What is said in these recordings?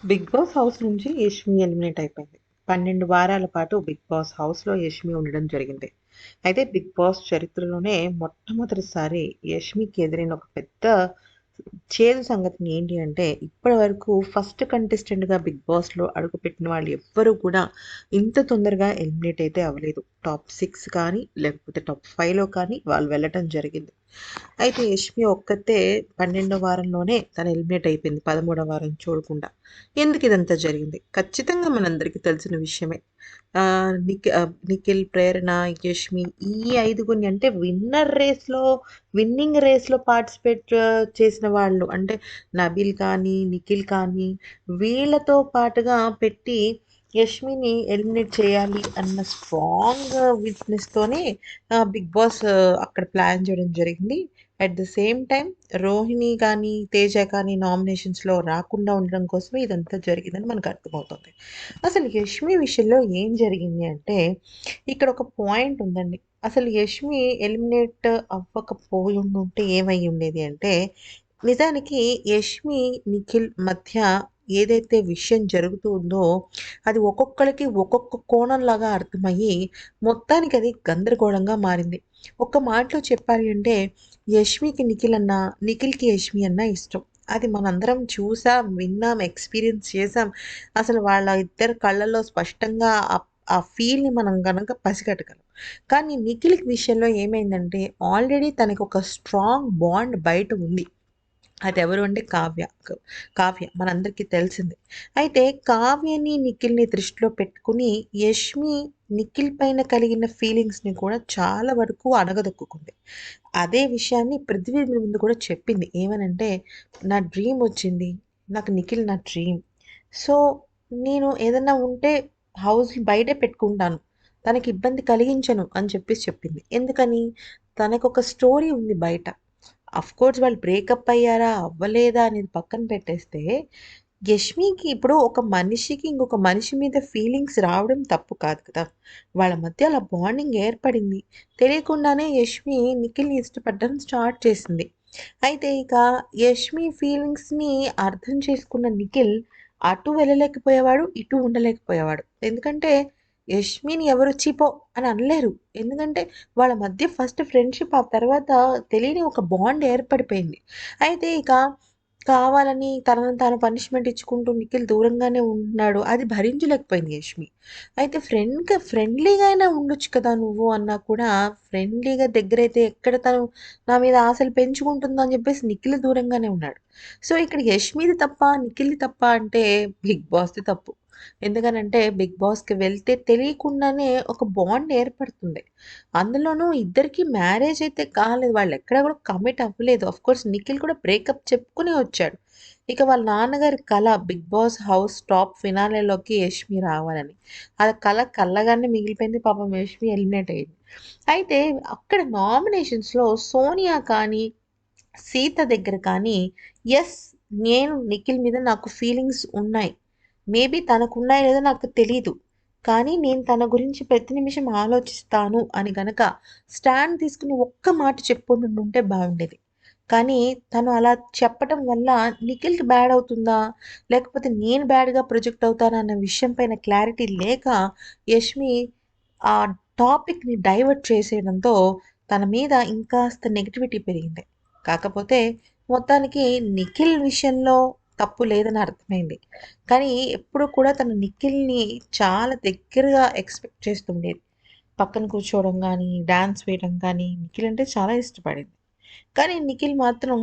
Big Boss house నుంచి Yashmi eliminate అయిపోయింది. 12 వారాల పాటు బిగ్ బాస్ హౌస్‌లో యష్మి ఉండడం జరిగింది. అయితే బిగ్ బాస్ చరిత్రలోనే మొట్టమొదటిసారి యష్మికి ఎదురైన ఒక పెద్ద చేదు సంఘటన ఏంటి అంటే, ఇప్పటివరకు ఫస్ట్ కంటెస్టెంట్‌గా బిగ్ బాస్‌లో అడుగుపెట్టిన వాళ్ళు ఎవ్వరూ కూడా ఇంత తొందరగా ఎలిమినేట్ అయితే అవ్వలేదు. టాప్ 6 కానీ, లేకపోతే టాప్ 5లో కానీ వాళ్ళు వెళ్ళటం జరిగింది. అయితే యష్మి ఒక్కతే 12వ వారంలోనే తను ఎలిమినేట్ అయిపోయింది. 13వ వారం చూడకుండా. ఎందుకు ఇదంతా జరిగింది? ఖచ్చితంగా మనందరికీ తెలిసిన విషయమే. నిఖిల్, ప్రేరణ, యష్మి ఈ ఐదుగురిని అంటే విన్నింగ్ రేస్‌లో పార్టిసిపేట్ చేసిన వాళ్ళు. అంటే నబీల్ కానీ, నిఖిల్ కానీ వీళ్ళతో పాటుగా పెట్టి యష్మిని ఎలిమినేట్ చేయాలి అన్న స్ట్రాంగ్ విట్‌నెస్‌తోనే బిగ్ బాస్ అక్కడ ప్లాన్ చేయడం జరిగింది. At the same time Rohini కానీ, తేజ కానీ నామినేషన్స్‌లో రాకుండా ఉండడం కోసమే ఇదంతా జరిగిందని మనకు అర్థమవుతుంది. అసలు యష్మి విషయంలో ఏం జరిగింది అంటే, ఇక్కడ ఒక పాయింట్ ఉందండి. అసలు యష్మి ఎలిమినేట్ అవ్వకపోయుండుంటే ఏమయ్యుండేది అంటే, నిజానికి యష్మి, నిఖిల్ మధ్య ఏదైతే విషయం జరుగుతూ ఉందో, అది ఒక్కొక్కళ్ళకి ఒక్కొక్క కోణంలాగా అర్థమయ్యి, మొత్తానికి అది గందరగోళంగా మారింది. ఒక్క మాటలో చెప్పాలి అంటే, యష్మికి నిఖిల్ అన్నా, నిఖిల్‌కి యష్మి అన్నా ఇష్టం. అది మనందరం చూసాం, విన్నాం, ఎక్స్‌పీరియన్స్ చేసాం. అసలు వాళ్ళ ఇద్దరి కళ్ళల్లో స్పష్టంగా ఆ ఫీల్‌ని మనం గనక పసిగట్టగలం. కానీ నిఖిల్ విషయంలో ఏమైందంటే, ఆల్రెడీ తనకొక స్ట్రాంగ్ బాండ్ బయట ఉంది. అదెవరు అంటే కావ్య మనందరికీ తెలిసిందే. అయితే కావ్యని, నిఖిల్‌ని దృష్టిలో పెట్టుకొని యష్మి నిఖిల్ పైన కలిగిన ఫీలింగ్స్‌ని కూడా చాలా వరకు అణగదొక్కుకుంది. అదే విషయాన్ని పృథ్వీ ముందు కూడా చెప్పింది. ఏమనంటే, "నా డ్రీమ్ వచ్చింది. నాకు నిఖిల్ నా డ్రీమ్. సో, నేను ఏదన్నా ఉంటే హౌస్ బయటే పెట్టుకుంటాను. తనకి ఇబ్బంది కలిగించను" అని చెప్పేసి చెప్పింది. ఎందుకని? తనకొక స్టోరీ ఉంది బయట. అఫ్‌కోర్స్ వాళ్ళు బ్రేకప్ అయ్యారా? అవ్వలేదా? అనేది పక్కన పెట్టేస్తే, యష్మికి ఇప్పుడు ఒక మనిషికి ఇంకొక మనిషి మీద ఫీలింగ్స్ రావడం తప్పు కాదు కదా! వాళ్ళ మధ్య అలా బాండింగ్ ఏర్పడింది. తెలియకుండానే యష్మి నిఖిల్‌ని ఇష్టపడడం స్టార్ట్ చేసింది. అయితే ఇక యష్మి ఫీలింగ్స్‌ని అర్థం చేసుకున్న నిఖిల్ అటు వెళ్ళలేకపోయేవాడు, ఇటు ఉండలేకపోయేవాడు. ఎందుకంటే యష్మిని ఎవరు "ఛీ పో" అని అనలేరు. ఎందుకంటే వాళ్ళ మధ్య ఫస్ట్ ఫ్రెండ్‌షిప్, ఆ తర్వాత తెలియని ఒక బాండ్ ఏర్పడిపోయింది. అయితే ఇక కావాలని తనను తాను పనిష్మెంట్ ఇచ్చుకుంటూ నిఖిల్ దూరంగానే ఉంటున్నాడు. అది భరించలేకపోయింది యష్మి. అయితే ఫ్రెండ్లీగా అయినా ఉండొచ్చు కదా నువ్వు అన్నా కూడా, ఫ్రెండ్లీగా దగ్గరైతే ఎక్కడ తను నా మీద ఆశలు పెంచుకుంటుందో అని చెప్పేసి నిఖిల్ దూరంగానే ఉన్నాడు. సో, ఇక్కడ యష్మిది తప్పా? నిఖిల్‌ది తప్పా? అంటే బిగ్ బాస్‌ది తప్పు. ఎందుకనంటే బిగ్ బాస్‌కి వెళ్తే తెలియకుండానే ఒక బాండ్ ఏర్పడుతుంది. అందులోనూ ఇద్దరికీ మ్యారేజ్ అయితే కాలేదు. వాళ్ళెక్కడ కూడా కమిట్ అవ్వలేదు. ఆఫ్‌కోర్స్ నిఖిల్ కూడా బ్రేకప్ చెప్పుకునే వచ్చాడు. ఇక వాళ్ళ నాన్నగారి కల బిగ్ బాస్ హౌస్ టాప్ ఫినాలేలోకి యష్మి రావాలని. ఆ కల కలగానే మిగిలిపోయింది. పాపం యష్మి ఎలిమినేట్ అయింది. అయితే అక్కడ నామినేషన్స్‌లో సోనియా కానీ, సీత దగ్గర కానీ యెస్, నేను నిఖిల్ మీద నాకు ఫీలింగ్స్ ఉన్నాయి. మేబీ తనకున్నాయో లేదో నాకు తెలీదు. కానీ నేను తన గురించి ప్రతి నిమిషం ఆలోచిస్తాను అని గనక స్టాండ్ తీసుకొని ఒక్క మాట చెప్పుండుంటే బాగుండేది. కానీ తను అలా చెప్పటం వల్ల నిఖిల్‌కి బ్యాడ్ అవుతుందా? లేకపోతే నేను బ్యాడ్‌గా ప్రొజెక్ట్ అవుతానా అన్న విషయం పైన క్లారిటీ లేక యష్మి ఆ టాపిక్‌ని డైవర్ట్ చేసేయడంతో తన మీద ఇంకాస్త నెగటివిటీ పెరిగింది. కాకపోతే మొత్తానికి నిఖిల్ విషయంలో తప్పు లేదని అర్థమైంది. కానీ ఎప్పుడు కూడా తను నిఖిల్‌ని చాలా దగ్గరగా ఎక్స్‌పెక్ట్ చేస్తుండేది. పక్కన కూర్చోవడం గానీ, డాన్స్ వేయడం కానీ, నిఖిల్ అంటే చాలా ఇష్టపడేది. కానీ నిఖిల్ మాత్రం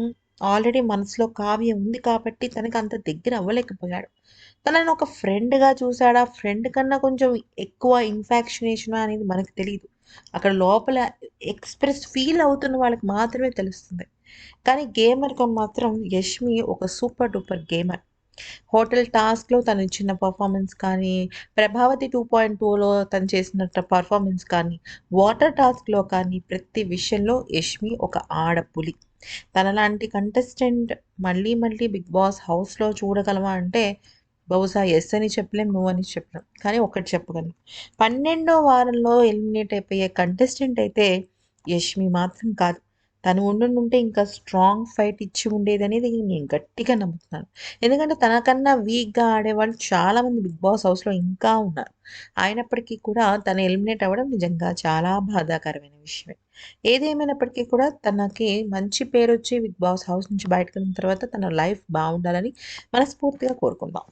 ఆల్రెడీ మనసులో కావ్య ఉంది కాబట్టి తనకి అంత దగ్గర అవ్వలేకపోయాడు. తనని ఒక ఫ్రెండ్‌గా చూసాడా? ఫ్రెండ్ కన్నా కొంచెం ఎక్కువ ఇన్ఫాక్షనేషనా అనేది మనకు తెలీదు. అక్కడ లోపల ఫీల్ అవుతున్న వాళ్ళకి మాత్రమే తెలుస్తుంది. కానీ గేమర్‌గా మాత్రం యష్మి ఒక సూపర్ డూపర్ గేమర్. హోటల్ టాస్క్‌లో తను ఇచ్చిన పర్ఫార్మెన్స్ కానీ, 'ప్రభావతి 2.0లో తను చేసినట్టు పర్ఫార్మెన్స్ కానీ, వాటర్ టాస్క్‌లో కానీ ప్రతి విషయంలో యష్మి ఒక ఆడపులి. తనలాంటి కంటెస్టెంట్ మళ్ళీ మళ్ళీ 'బిగ్ బాస్' హౌస్‌లో చూడగలమా అంటే, బహుశా యెస్ అని చెప్పలేం, నో అని చెప్పలేం. కానీ ఒకటి చెప్పగలను. 12వ వారంలో ఎలిమినేట్ అయిపోయే కంటెస్టెంట్ అయితే యష్మి మాత్రం కాదు. తను ఉండుంటే ఇంకా స్ట్రాంగ్ ఫైట్ ఇచ్చి ఉండేదనేది నేను గట్టిగా నమ్ముతున్నాను. ఎందుకంటే తనకన్నా వీక్‌గా ఆడేవాళ్ళు చాలామంది 'బిగ్ బాస్' హౌస్‌లో ఇంకా ఉన్నారు. అయినప్పటికీ కూడా తను ఎలిమినేట్ అవ్వడం నిజంగా చాలా బాధాకరమైన విషయమే. ఏదేమైనప్పటికీ కూడా తనకి మంచి పేరొచ్చి 'బిగ్ బాస్' హౌస్ నుంచి బయటకెళ్ళిన తర్వాత తన లైఫ్ బావుండాలని మనస్ఫూర్తిగా కోరుకుందాం.